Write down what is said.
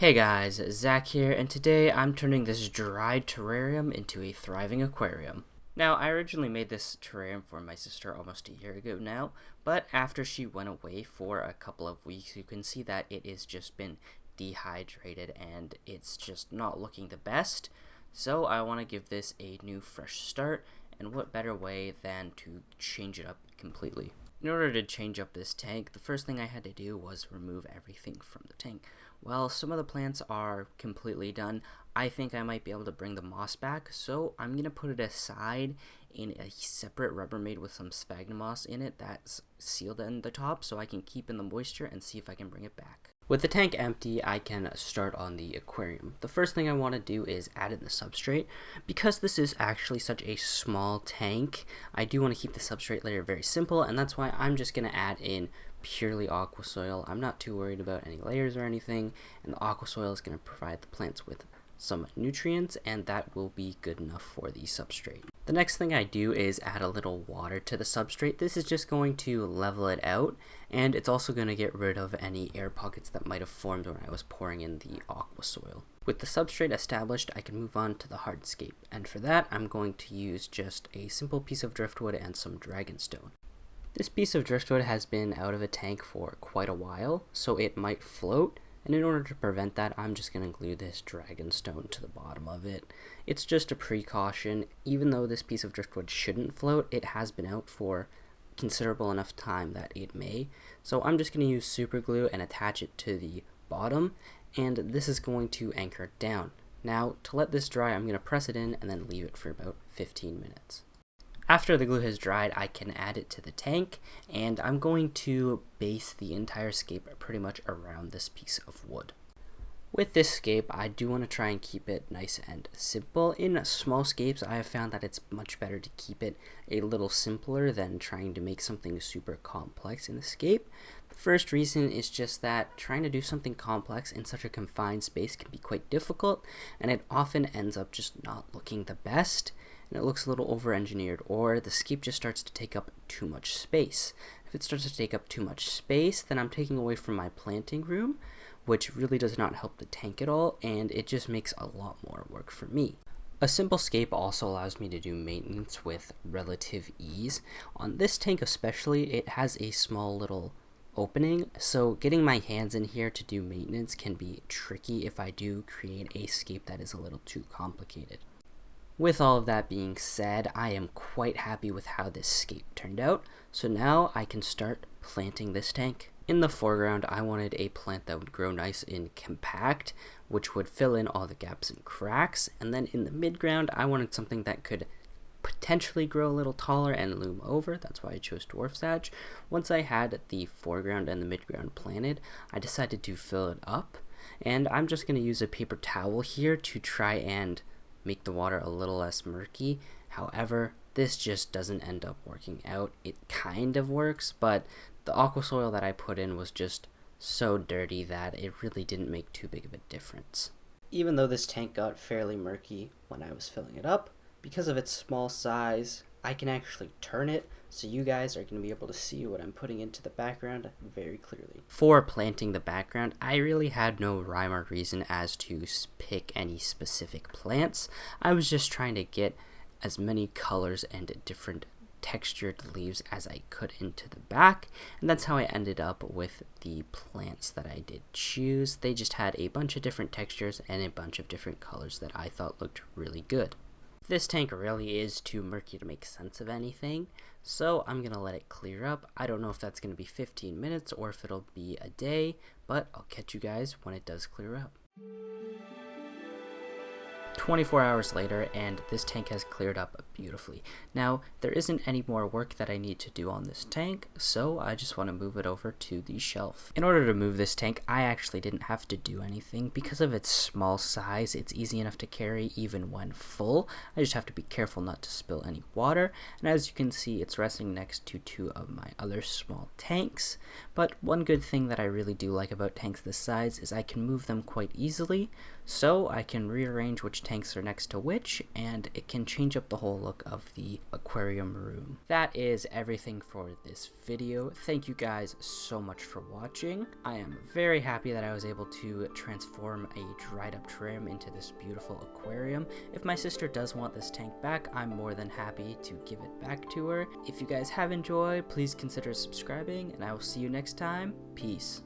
Hey guys, Zach here, and today I'm turning this dried terrarium into a thriving aquarium. Now, I originally made this terrarium for my sister almost a year ago now, but after she went away for a couple of weeks, you can see that it has just been dehydrated and it's just not looking the best. So I want to give this a new fresh start, and what better way than to change it up completely. In order to change up this tank, the first thing I had to do was remove everything from the tank. Well, some of the plants are completely done. I think I might be able to bring the moss back, so I'm going to put it aside in a separate Rubbermaid with some sphagnum moss in it that's sealed in the top so I can keep in the moisture and see if I can bring it back. With the tank empty, I can start on the aquarium. The first thing I want to do is add in the substrate. Because this is actually such a small tank, I do want to keep the substrate layer very simple, and that's why I'm just going to add in purely aqua soil. I'm not too worried about any layers or anything, and the aqua soil is going to provide the plants with some nutrients, and that will be good enough for the substrate. The next thing I do is add a little water to the substrate. This is just going to level it out, and it's also going to get rid of any air pockets that might have formed when I was pouring in the aqua soil. With the substrate established, I can move on to the hardscape, and for that I'm going to use just a simple piece of driftwood and some dragonstone. This piece of driftwood has been out of a tank for quite a while, so it might float, and in order to prevent that, I'm just going to glue this dragonstone to the bottom of it. It's just a precaution. Even though this piece of driftwood shouldn't float, it has been out for considerable enough time that it may. So I'm just going to use super glue and attach it to the bottom, and this is going to anchor it down. Now, to let this dry, I'm going to press it in and then leave it for about 15 minutes. After the glue has dried, I can add it to the tank, and I'm going to base the entire scape pretty much around this piece of wood. With this scape, I do want to try and keep it nice and simple. In small scapes, I have found that it's much better to keep it a little simpler than trying to make something super complex in the scape. The first reason is just that trying to do something complex in such a confined space can be quite difficult, and it often ends up just not looking the best. And it looks a little over-engineered, or the scape just starts to take up too much space. If it starts to take up too much space, then I'm taking away from my planting room, which really does not help the tank at all, and it just makes a lot more work for me. A simple scape also allows me to do maintenance with relative ease. On this tank especially, it has a small little opening, so getting my hands in here to do maintenance can be tricky if I do create a scape that is a little too complicated. With all of that being said, I am quite happy with how this scape turned out, so now I can start planting this tank. In the foreground, I wanted a plant that would grow nice and compact, which would fill in all the gaps and cracks, and then in the midground, I wanted something that could potentially grow a little taller and loom over. That's why I chose dwarf sage. Once I had the foreground and the midground planted, I decided to fill it up, and I'm just going to use a paper towel here to try and make the water a little less murky. However, this just doesn't end up working out. It kind of works, but the aqua soil that I put in was just so dirty that it really didn't make too big of a difference. Even though this tank got fairly murky when I was filling it up, because of its small size, I can actually turn it, so you guys are going to be able to see what I'm putting into the background very clearly. For planting the background, I really had no rhyme or reason as to pick any specific plants. I was just trying to get as many colors and different textured leaves as I could into the back, and that's how I ended up with the plants that I did choose. They just had a bunch of different textures and a bunch of different colors that I thought looked really good. This tank really is too murky to make sense of anything, so I'm going to let it clear up. I don't know if that's going to be 15 minutes or if it'll be a day, but I'll catch you guys when it does clear up. 24 hours later, and this tank has cleared up beautifully. Now, there isn't any more work that I need to do on this tank, so I just want to move it over to the shelf. In order to move this tank, I actually didn't have to do anything. Because of its small size, it's easy enough to carry even when full. I just have to be careful not to spill any water, and as you can see, it's resting next to two of my other small tanks. But one good thing that I really do like about tanks this size is I can move them quite easily, so I can rearrange which which tanks are next to which, and it can change up the whole look of the aquarium room. That is everything for this video. Thank you guys so much for watching. I am very happy that I was able to transform a dried up terrarium into this beautiful aquarium. If my sister does want this tank back, I'm more than happy to give it back to her. If you guys have enjoyed, please consider subscribing, and I will see you next time. Peace.